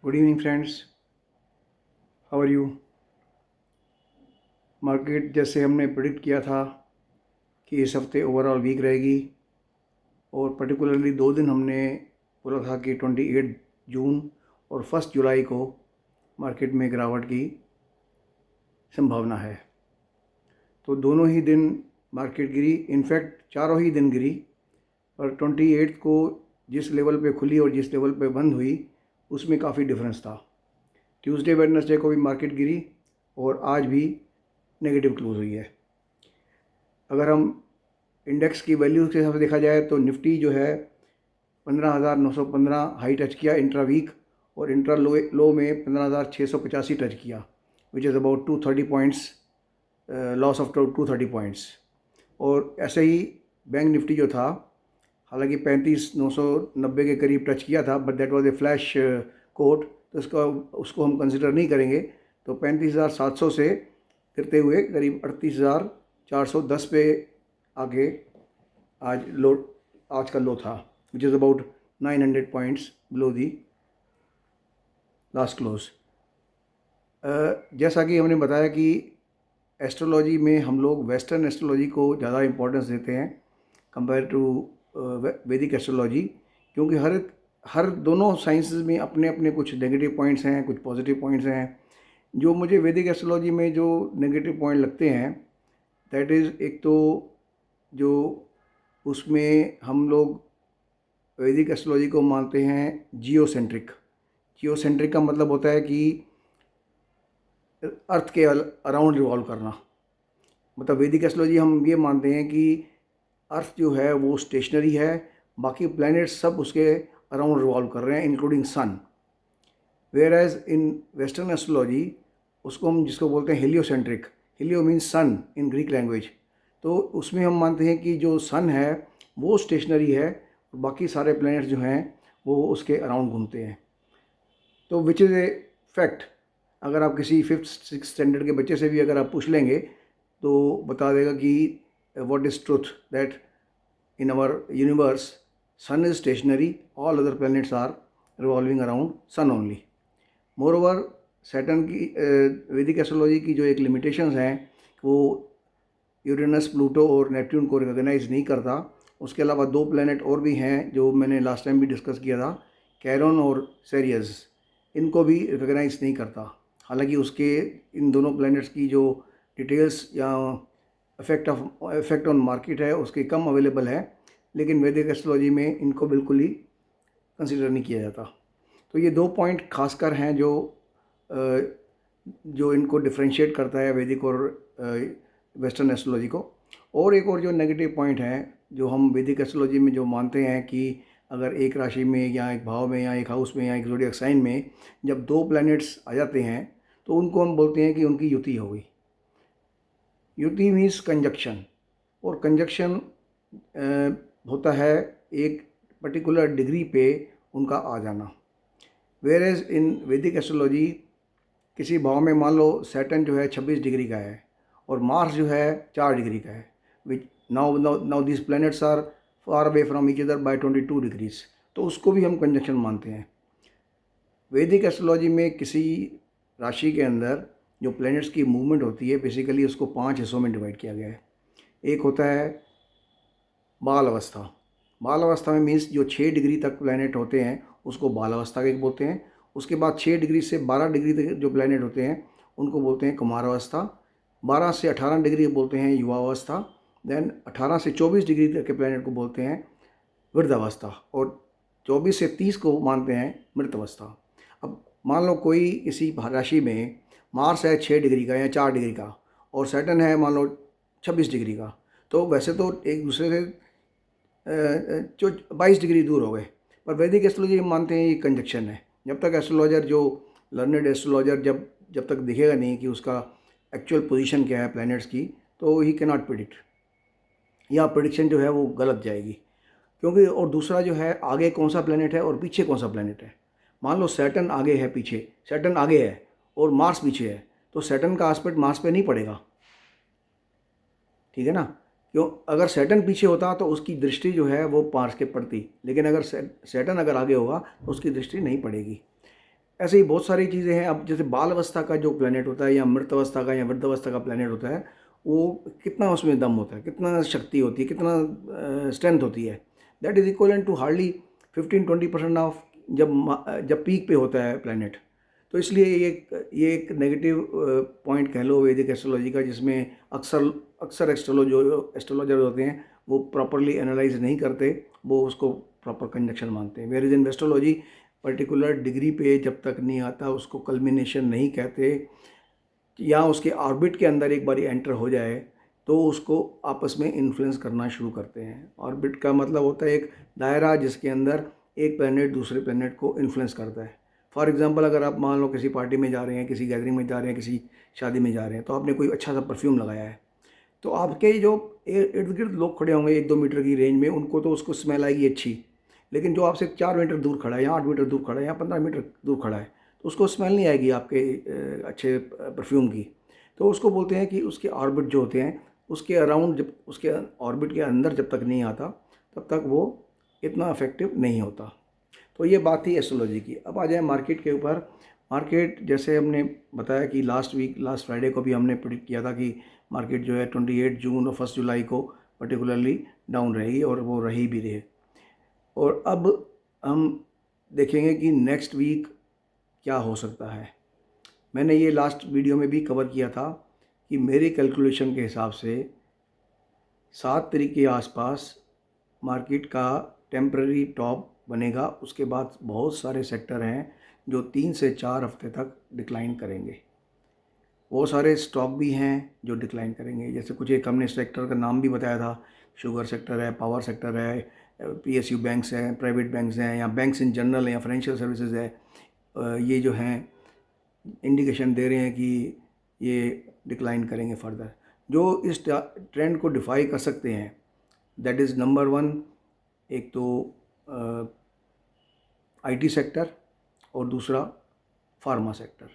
Good evening friends, how are you. Market जैसे हमने predict किया था कि इस हफ्ते ओवरऑल वीक रहेगी, और पर्टिकुलरली 2 दिन हमने बोला था कि 28 जून और 1 जुलाई को मार्केट में गिरावट की संभावना है। तो दोनों ही दिन मार्केट गिरी, इनफैक्ट चारों ही दिन गिरी, पर 28 को जिस लेवल पे खुली और जिस लेवल पे बंद हुई उसमें काफ़ी डिफरेंस था। ट्यूसडे वेडनेसडे को भी मार्केट गिरी और आज भी नेगेटिव क्लोज हुई है। अगर हम इंडेक्स की वैल्यू के हिसाब से देखा जाए तो निफ्टी जो है 15,915 हाई टच किया इंट्रा वीक, और इंट्रा लो में 15,685 टच किया, which is about 230 points, loss of 230 points. और ऐसे ही बैंक निफ्टी जो था, हालांकि 35,990 के करीब टच किया था, but that was a flash quote, तो उसको हम कंसिडर नहीं करेंगे। तो 35,700 से गिरते हुए करीब 38,410 पे आगे आज का लो था, which is about 900 points below the last close. जैसा कि हमने बताया कि एस्ट्रोलॉजी में हम लोग वेस्टर्न एस्ट्रोलॉजी को ज़्यादा इम्पोर्टेंस देते हैं कंपेयर टू वैदिक एस्ट्रोलॉजी, क्योंकि हर दोनों साइंसेस में अपने अपने कुछ नेगेटिव पॉइंट्स हैं, कुछ पॉजिटिव पॉइंट्स हैं। जो मुझे वैदिक एस्ट्रोलॉजी में जो नेगेटिव पॉइंट लगते हैं, दैट इज़ एक तो जो उसमें हम लोग वैदिक एस्ट्रोलॉजी को मानते हैं जियोसेंट्रिक। जियोसेंट्रिक का मतलब होता है कि अर्थ के अराउंड रिवॉल्व करना। मतलब वैदिक एस्ट्रोलॉजी हम ये मानते हैं कि अर्थ जो है वो स्टेशनरी है, बाकी प्लैनेट्स सब उसके अराउंड रिवॉल्व कर रहे हैं, including sun. Whereas in western astrology उसको हम जिसको बोलते हैं heliocentric, helio means sun in Greek language. तो उसमें हम मानते हैं कि जो सन है वो स्टेशनरी है, और बाकी सारे प्लैनेट्स जो हैं वो उसके अराउंड घूमते हैं। तो विच इज़ ए फैक्ट। अगर आप किसी 5th-6th स्टैंडर्ड के बच्चे से भी अगर आप पूछ लेंगे तो बता देगा कि what is truth, that in our universe sun is stationary, all other planets are revolving around sun only. Moreover, Saturn की वैदिक एस्ट्रोलॉजी की जो एक लिमिटेशंस हैं वो यूरेनस, प्लूटो और नेपट्यून को रिकॉग्नाइज नहीं करता। उसके अलावा 2 प्लैनेट और भी हैं जो मैंने लास्ट टाइम भी डिस्कस किया था, कैरन और सेरियस, इनको भी रिकॉग्नाइज नहीं करता। हालांकि उसके इन दोनों प्लैनेट्स की जो डिटेल्स या इफेक्ट ऑन मार्केट है उसके कम अवेलेबल है, लेकिन वैदिक एस्ट्रोलॉजी में इनको बिल्कुल ही कंसिडर नहीं किया जाता। तो ये 2 पॉइंट खासकर हैं जो इनको डिफ्रेंशिएट करता है वैदिक और वेस्टर्न एस्ट्रोलॉजी को। और एक और जो नेगेटिव पॉइंट है जो हम वैदिक एस्ट्रोलॉजी में जो मानते हैं कि अगर एक राशि में या एक भाव में या एक हाउस में या एक ज़ोडिएक साइन में जब 2 प्लैनेट्स आ जाते हैं तो उनको हम बोलते हैं कि उनकी युति हो गई। युति मीन्स कंजक्शन, और कंजक्शन होता है एक पर्टिकुलर डिग्री पे उनका आ जाना। वेयर एज इन वैदिक एस्ट्रोलॉजी किसी भाव में मान लो सैटर्न जो है 26 डिग्री का है और मार्स जो है 4 डिग्री का है, which now this planets are far away from each other by 22 degrees, तो उसको भी हम कंजक्शन मानते हैं। वैदिक एस्ट्रोलॉजी में किसी राशि के अंदर जो प्लैनेट्स की मूवमेंट होती है बेसिकली उसको 5 हिस्सों में डिवाइड किया गया है। एक होता है बाल अवस्था। बाल अवस्था में मीन्स जो 6 डिग्री तक प्लैनेट होते हैं उसको बाल अवस्था के बोलते हैं। उसके बाद 6 डिग्री से 12 डिग्री तक जो प्लैनेट होते हैं उनको बोलते हैं कुमार अवस्था। 12 से 18 डिग्री बोलते हैं युवा अवस्था। देन 18 से 24 डिग्री तक के प्लैनेट को बोलते हैं वृद्धावस्था, और 24 से 30 को मानते हैं मृत अवस्था। अब मान लो कोई किसी राशि में मार्स है 6 डिग्री का या 4 डिग्री का और सैटर्न है मान लो 26 डिग्री का, तो वैसे तो एक दूसरे से जो 22 डिग्री दूर हो गए, पर वैदिक एस्ट्रोलॉजी हम मानते हैं ये कंजक्शन है। जब तक एस्ट्रोलॉजर जो लर्नेड एस्ट्रोलॉजर जब तक दिखेगा नहीं कि उसका एक्चुअल पोजीशन क्या है प्लैनेट्स की, तो ही कैन नॉट प्रिडिक्ट, या प्रिडिक्शन जो है वो गलत जाएगी। क्योंकि और दूसरा जो है आगे कौन सा प्लैनेट है और पीछे कौन सा प्लैनेट है। मान लो सैटर्न आगे है, पीछे सैटर्न आगे है और मार्स पीछे है, तो सैटर्न का एस्पेक्ट मार्स पे नहीं पड़ेगा, ठीक है ना। क्यों, अगर सैटर्न पीछे होता तो उसकी दृष्टि जो है वो मार्स के पड़ती, लेकिन अगर सैटर्न अगर आगे होगा तो उसकी दृष्टि नहीं पड़ेगी। ऐसे ही बहुत सारी चीज़ें हैं। अब जैसे बाल अवस्था का जो प्लैनेट होता है या मृत अवस्था का या वृद्ध अवस्था का प्लैनेट होता है, वो कितना उसमें दम होता है, कितना शक्ति होती है, कितना स्ट्रेंथ होती है, that is equivalent to hardly 15-20% of जब पीक पे होता है प्लैनेट। तो इसलिए ये एक नेगेटिव पॉइंट कह लो वैदिक एस्ट्रोलॉजी का, जिसमें अक्सर अक्सर एस्ट्रोलॉजर होते हैं वो प्रॉपरली एनालाइज नहीं करते, वो उसको प्रॉपर कंजक्शन मानते हैं। Whereas in astrology particular degree पे जब तक नहीं आता उसको कल्मिनेशन नहीं कहते, या उसके ऑर्बिट के अंदर एक बार एंटर हो जाए तो उसको आपस में इन्फ्लुएंस करना शुरू करते हैं। ऑर्बिट का मतलब होता है एक दायरा जिसके अंदर एक प्लैनेट दूसरे प्लैनेट को इन्फ्लुएंस करता है। फॉर एग्जांपल, अगर आप मान लो किसी पार्टी में जा रहे हैं, किसी गैदरिंग में जा रहे हैं, किसी शादी में जा रहे हैं, तो आपने कोई अच्छा सा परफ्यूम लगाया है, तो आपके जो इर्द गिर्द लोग खड़े होंगे 1-2 मीटर की रेंज में, उनको तो उसको स्मेल आएगी अच्छी, लेकिन जो आपसे 4 मीटर दूर खड़ा है या 8 मीटर दूर खड़ा है या 15 मीटर दूर खड़ा है, तो उसको स्मेल नहीं आएगी आपके अच्छे परफ्यूम की। तो उसको बोलते हैं कि उसके ऑर्बिट जो होते हैं उसके अराउंड, जब उसके ऑर्बिट के अंदर जब तक नहीं आता तब तक वो इतना इफेक्टिव नहीं होता। तो ये बात थी एस्ट्रोलॉजी की। अब आ जाए मार्केट के ऊपर। मार्केट जैसे हमने बताया कि लास्ट फ्राइडे को भी हमने प्रेडिक्ट किया था कि मार्केट जो है 28 जून और 1 जुलाई को पर्टिकुलरली डाउन रहेगी, और वो रही भी रहे। और अब हम देखेंगे कि नेक्स्ट वीक क्या हो सकता है। मैंने ये लास्ट वीडियो में भी कवर किया था कि मेरे कैलकुलेशन के हिसाब से 7 तारीख के आसपास मार्केट का टेम्पररी टॉप बनेगा। उसके बाद बहुत सारे सेक्टर हैं जो 3 से 4 हफ्ते तक डिक्लाइन करेंगे। वो सारे स्टॉक भी हैं जो डिक्लाइन करेंगे। जैसे कुछ एक हमने सेक्टर का नाम भी बताया था, शुगर सेक्टर है, पावर सेक्टर है, पीएसयू बैंक्स हैं, प्राइवेट बैंक्स हैं, या बैंक्स इन जनरल या फाइनेंशियल सर्विसेज है। ये जो हैं इंडिकेशन दे रहे हैं कि ये डिक्लाइन करेंगे फर्दर। जो इस ट्रेंड को डिफाई कर सकते हैं, दैट इज़ नंबर 1, एक तो आईटी सेक्टर और दूसरा फार्मा सेक्टर।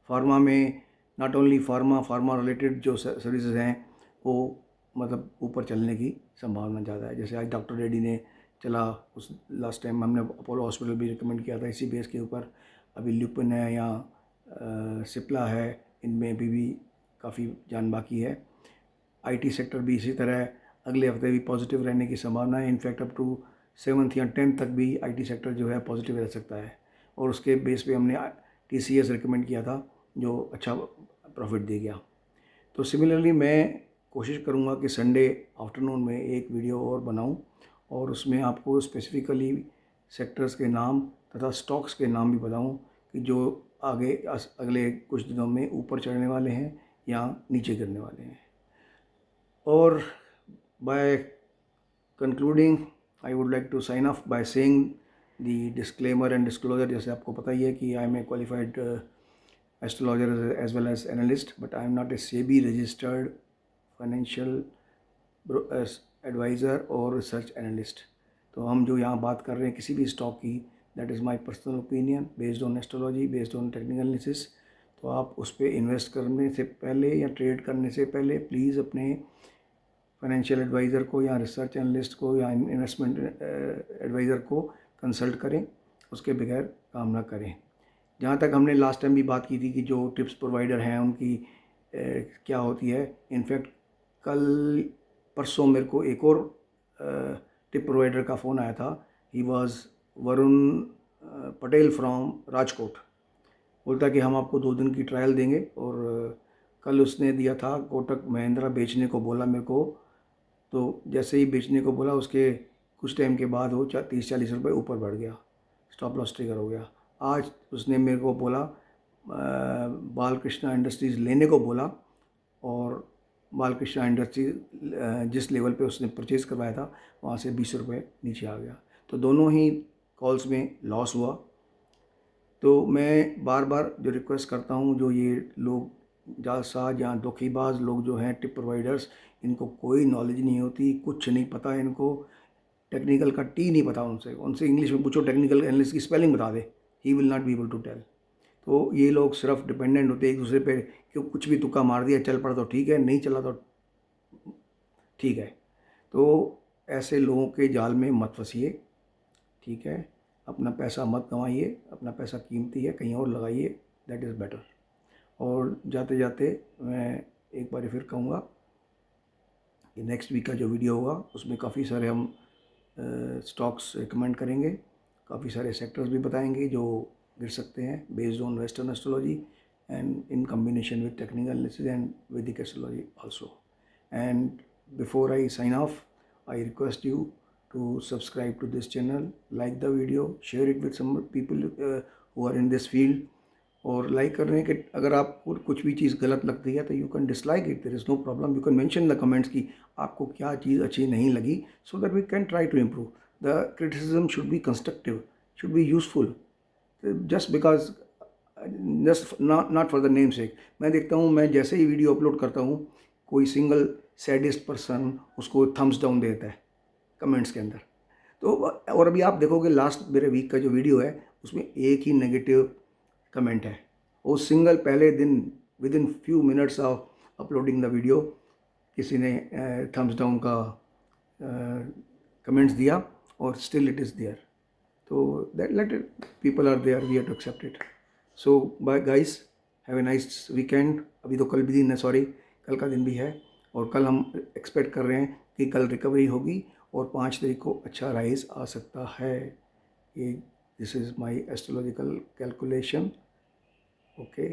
फार्मा में नॉट ओनली फार्मा रिलेटेड जो सर्विसेज हैं वो मतलब ऊपर चलने की संभावना ज़्यादा है। जैसे आज डॉक्टर रेड्डी ने चला, उस लास्ट टाइम हमने अपोलो हॉस्पिटल भी रिकमेंड किया था इसी बेस के ऊपर। अभी ल्यूपिन है या सिप्ला है, इनमें भी काफ़ी जान बाकी है। आईटी सेक्टर भी इसी तरह अगले हफ्ते भी पॉजिटिव रहने की संभावना है। इनफैक्ट अप टू 7th या 10th तक भी आईटी सेक्टर जो है पॉजिटिव रह सकता है, और उसके बेस पे हमने टीसीएस रिकमेंड किया था जो अच्छा प्रॉफिट दे गया। तो सिमिलरली मैं कोशिश करूँगा कि संडे आफ्टरनून में एक वीडियो और बनाऊँ, और उसमें आपको स्पेसिफिकली सेक्टर्स के नाम तथा स्टॉक्स के नाम भी बताऊँ कि जो आगे अगले कुछ दिनों में ऊपर चढ़ने वाले हैं या नीचे गिरने वाले हैं। और by concluding, I would like to sign off by saying the disclaimer and disclosure। जैसे आपको पता ही है कि I am a qualified astrologer as well as analyst, but I am not a SEBI registered financial adviser और research analyst. तो हम जो यहाँ बात कर रहे हैं किसी भी स्टॉक की, that is my personal opinion based on astrology, based on technical analysis. तो आप उस पर इन्वेस्ट करने से पहले या ट्रेड करने से पहले प्लीज़ अपने फाइनेंशियल एडवाइज़र को या रिसर्च एनालिस्ट को या इन्वेस्टमेंट एडवाइज़र को कंसल्ट करें, उसके बगैर काम ना करें। जहाँ तक हमने लास्ट टाइम भी बात की थी कि जो टिप्स प्रोवाइडर हैं उनकी क्या होती है, इनफैक्ट कल परसों मेरे को एक और टिप प्रोवाइडर का फ़ोन आया था। He was Varun Patel from Rajkot. बोलता कि हम आपको 2 दिन की ट्रायल देंगे, और कल उसने दिया था कोटक महिंद्रा बेचने को बोला मेरे को। तो जैसे ही बेचने को बोला उसके कुछ टाइम के बाद वो 30-40 रुपये ऊपर बढ़ गया, स्टॉप लॉस ट्रिगर हो गया। आज उसने मेरे को बोला बालकृष्णा इंडस्ट्रीज़ लेने को बोला, और बालकृष्णा इंडस्ट्रीज जिस लेवल पे उसने परचेज़ करवाया था वहाँ से 20 रुपये नीचे आ गया। तो दोनों ही कॉल्स में लॉस हुआ। तो मैं बार बार जो रिक्वेस्ट करता हूँ, जो ये लोग जालसाज या धोखेबाज लोग जो हैं टिप प्रोवाइडर्स, इनको कोई नॉलेज नहीं होती, कुछ नहीं पता इनको, टेक्निकल का टी नहीं पता उनसे इंग्लिश में पूछो टेक्निकल एनालिस्ट की स्पेलिंग बता दे, he will not be able to tell. तो ये लोग सिर्फ डिपेंडेंट होते हैं एक दूसरे पे, क्यों कुछ भी तुक्का मार दिया, चल पड़ा तो ठीक है, नहीं चला तो ठीक है। तो ऐसे लोगों के जाल में मत फंसिए, ठीक है। अपना पैसा मत गंवाइए, अपना पैसा कीमती है, कहीं और लगाइए, दैट इज़ बेटर। और जाते जाते मैं एक बार फिर कहूँगा कि नेक्स्ट वीक का जो वीडियो होगा उसमें काफ़ी सारे हम स्टॉक्स रिकमेंड करेंगे, काफ़ी सारे सेक्टर्स भी बताएंगे जो गिर सकते हैं based on western astrology and in combination with technical analysis and Vedic astrology also. And before I sign off, I request you to subscribe to this channel, like the video, share it with some people who are in this field। और like करने के अगर आपको कुछ भी चीज़ गलत लगती है तो you can dislike it, there is no problem, you can mention the comments कि आपको क्या चीज़ अच्छी नहीं लगी, so that we can try to improve. The criticism should be constructive, should be useful, just because just not for the namesake. मैं देखता हूँ, मैं जैसे ही वीडियो अपलोड करता हूँ कोई सिंगल सैडिस्ट पर्सन उसको थम्स डाउन देता है कमेंट्स के अंदर। तो और अभी आप देखोगे लास्ट मेरे वीक का जो वीडियो है उसमें एक ही नेगेटिव कमेंट है, वो सिंगल पहले दिन within few minutes of uploading the video किसी ने थम्स डाउन का कमेंट्स दिया और स्टिल इट इज़ देयर। तो that late people are there, we have to accept it. So bye guys, have a nice weekend. अभी तो कल भी दिन है, सॉरी कल का दिन भी है, और कल हम एक्सपेक्ट कर रहे हैं कि कल रिकवरी होगी और 5 तारीख को अच्छा राइज आ सकता है। ये this is my astrological calculation. Okay.